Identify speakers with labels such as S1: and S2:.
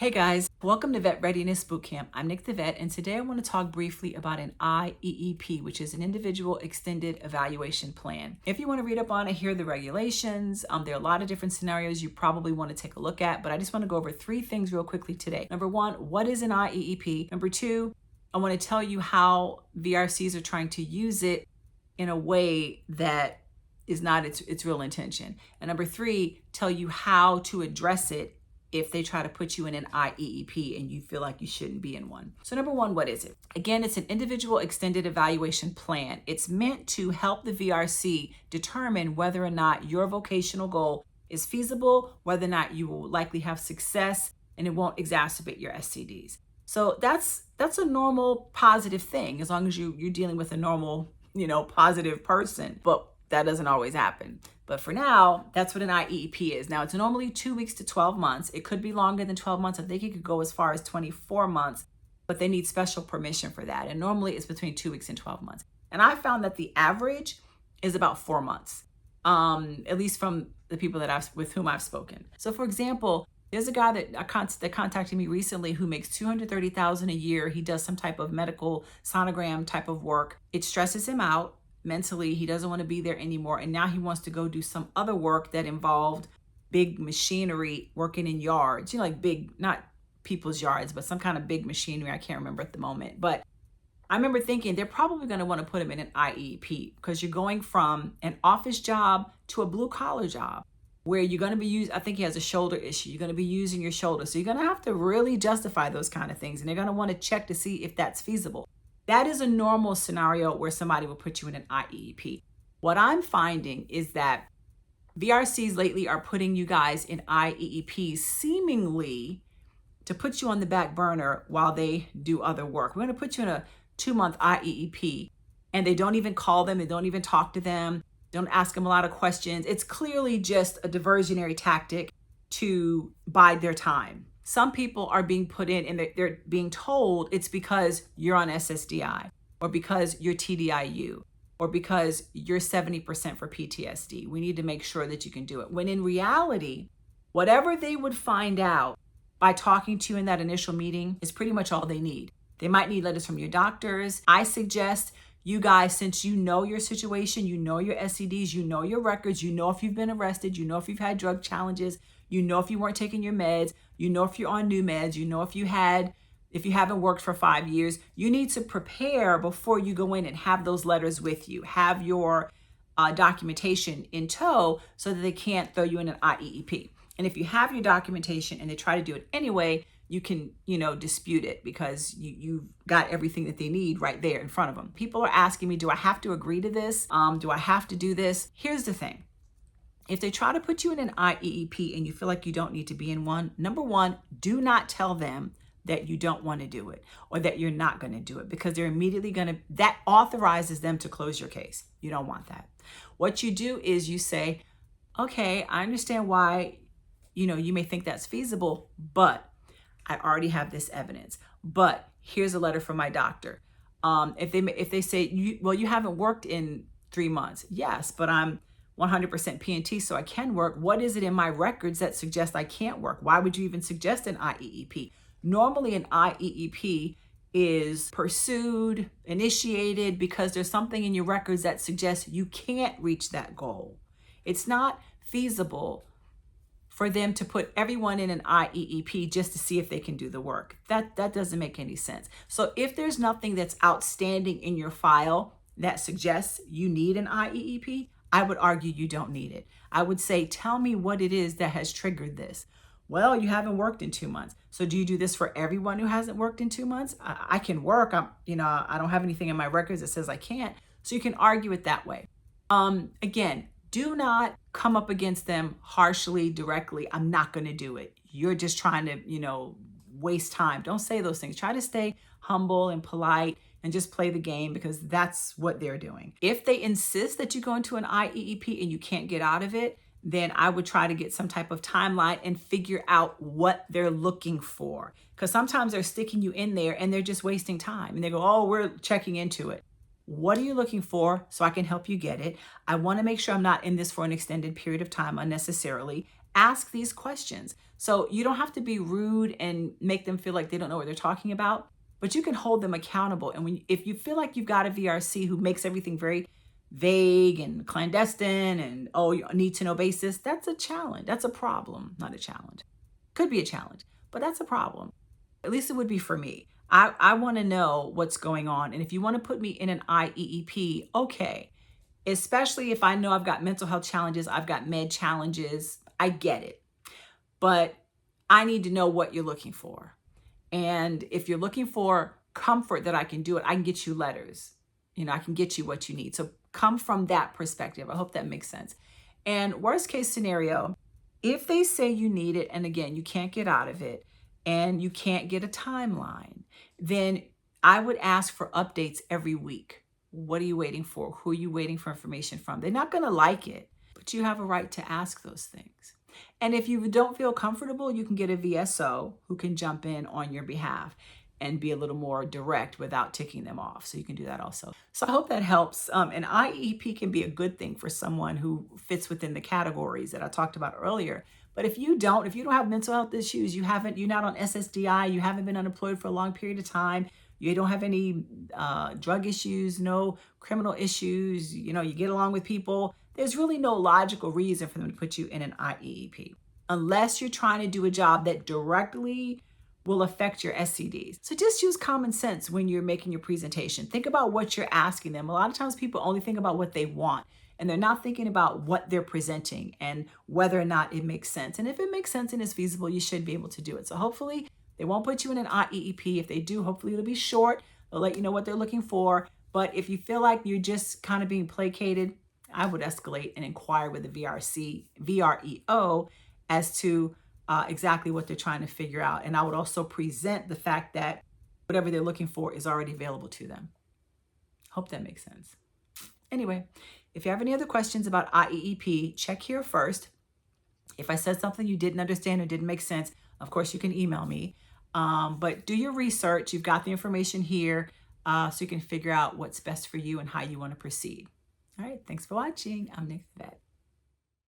S1: Hey guys, welcome to Vet Readiness Bootcamp. I'm Nick the Vet, and today I want to talk briefly about an IEEP, which is an Individual Extended Evaluation Plan. If you want to read up on it, here are the regulations. There are a lot of different scenarios you probably want to take a look at, but I just want to go over three things real quickly today. Number one, what is an IEEP? Number two, I want to tell you how VRCs are trying to use it in a way that is not its real intention. And number three, tell you how to address it if they try to put you in an IEEP and you feel like you shouldn't be in one. So number one, what is it? Again, it's an Individual Extended Evaluation Plan. It's meant to help the VRC determine whether or not your vocational goal is feasible, whether or not you will likely have success, and it won't exacerbate your STDs. So that's a normal positive thing, as long as you're dealing with a normal, positive person. But that doesn't always happen. But for now, that's what an IEEP is. Now, it's normally 2 weeks to 12 months. It could be longer than 12 months. I think it could go as far as 24 months, but they need special permission for that. And normally it's between 2 weeks and 12 months. And I found that the average is about 4 months, at least from the people with whom I've spoken. So for example, there's a guy that contacted me recently who makes $230,000 a year. He does some type of medical sonogram type of work. It stresses him out. Mentally, he doesn't want to be there anymore. And now he wants to go do some other work that involved big machinery, working in yards, like big, not people's yards, but some kind of big machinery. I can't remember at the moment. But I remember thinking they're probably going to want to put him in an IEP because you're going from an office job to a blue collar job where you're going to be I think he has a shoulder issue. You're going to be using your shoulder. So you're going to have to really justify those kind of things. And they're going to want to check to see if that's feasible. That is a normal scenario where somebody will put you in an IEEP. What I'm finding is that VRCs lately are putting you guys in IEEPs seemingly to put you on the back burner while they do other work. We're going to put you in a 2-month IEEP, and they don't even call them. They don't even talk to them. Don't ask them a lot of questions. It's clearly just a diversionary tactic to bide their time. Some people are being put in and they're being told it's because you're on SSDI or because you're TDIU or because you're 70% for PTSD. We need to make sure that you can do it. When in reality, whatever they would find out by talking to you in that initial meeting is pretty much all they need. They might need letters from your doctors. I suggest you guys, since you know your situation, you know your STDs, you know your records, you know if you've been arrested, you know if you've had drug challenges, you know if you weren't taking your meds, you know if you're on new meds, you know if you haven't worked for 5 years, you need to prepare before you go in and have those letters with you. Have your documentation in tow so that they can't throw you in an IEEP. And if you have your documentation and they try to do it anyway, you can, dispute it because you've got everything that they need right there in front of them. People are asking me, do I have to agree to this? Do I have to do this? Here's the thing. If they try to put you in an IEEP and you feel like you don't need to be in one, number one, do not tell them that you don't want to do it or that you're not going to do it, because they're immediately that authorizes them to close your case. You don't want that. What you do is you say, okay, I understand why, you may think that's feasible, but I already have this evidence. But here's a letter from my doctor. If they say, you haven't worked in 3 months. Yes, but I'm 100% PNT, so I can work. What is it in my records that suggests I can't work? Why would you even suggest an IEEP? Normally an IEEP is pursued, initiated, because there's something in your records that suggests you can't reach that goal. It's not feasible for them to put everyone in an IEEP just to see if they can do the work. That doesn't make any sense. So if there's nothing that's outstanding in your file that suggests you need an IEEP, I would argue you don't need it. I would say, tell me what it is that has triggered this. Well, you haven't worked in 2 months. So do you do this for everyone who hasn't worked in 2 months? I can work. I don't have anything in my records that says I can't. So you can argue it that way. Again, do not come up against them harshly, directly. I'm not going to do it. You're just trying to, waste time. Don't say those things. Try to stay humble and polite and just play the game, because that's what they're doing. If they insist that you go into an IEEP and you can't get out of it, then I would try to get some type of timeline and figure out what they're looking for. Because sometimes they're sticking you in there and they're just wasting time. And they go, oh, we're checking into it. What are you looking for so I can help you get it? I want to make sure I'm not in this for an extended period of time unnecessarily. Ask these questions. So you don't have to be rude and make them feel like they don't know what they're talking about, but you can hold them accountable. And if you feel like you've got a VRC who makes everything very vague and clandestine and, oh, you need to know basis, that's a challenge. That's a problem, not a challenge. Could be a challenge, but that's a problem. At least it would be for me. I want to know what's going on. And if you want to put me in an IEEP, okay. Especially if I know I've got mental health challenges, I've got med challenges, I get it. But I need to know what you're looking for. And if you're looking for comfort that I can do it, I can get you letters. I can get you what you need. So come from that perspective. I hope that makes sense. And worst case scenario, if they say you need it, and again, you can't get out of it, and you can't get a timeline, then I would ask for updates every week. What are you waiting for? Who are you waiting for information from? They're not going to like it, but you have a right to ask those things. And if you don't feel comfortable, you can get a VSO who can jump in on your behalf and be a little more direct without ticking them off. So you can do that also. So I hope that helps. An IEP can be a good thing for someone who fits within the categories that I talked about earlier. But if you don't have mental health issues, you're not on SSDI, you haven't been unemployed for a long period of time, you don't have any drug issues, no criminal issues, you get along with people, there's really no logical reason for them to put you in an IEEP, unless you're trying to do a job that directly will affect your SCDs. So just use common sense when you're making your presentation. Think about what you're asking them. A lot of times people only think about what they want, and they're not thinking about what they're presenting and whether or not it makes sense. And if it makes sense and is feasible, you should be able to do it. So hopefully they won't put you in an IEEP. If they do, hopefully it'll be short. They'll let you know what they're looking for. But if you feel like you're just kind of being placated, I would escalate and inquire with the VREO as to exactly what they're trying to figure out. And I would also present the fact that whatever they're looking for is already available to them. Hope that makes sense. Anyway, if you have any other questions about IEEP, check here first. If I said something you didn't understand or didn't make sense, of course you can email me. But do your research. You've got the information here so you can figure out what's best for you and how you want to proceed. All right, thanks for watching. I'm Nick the Vet.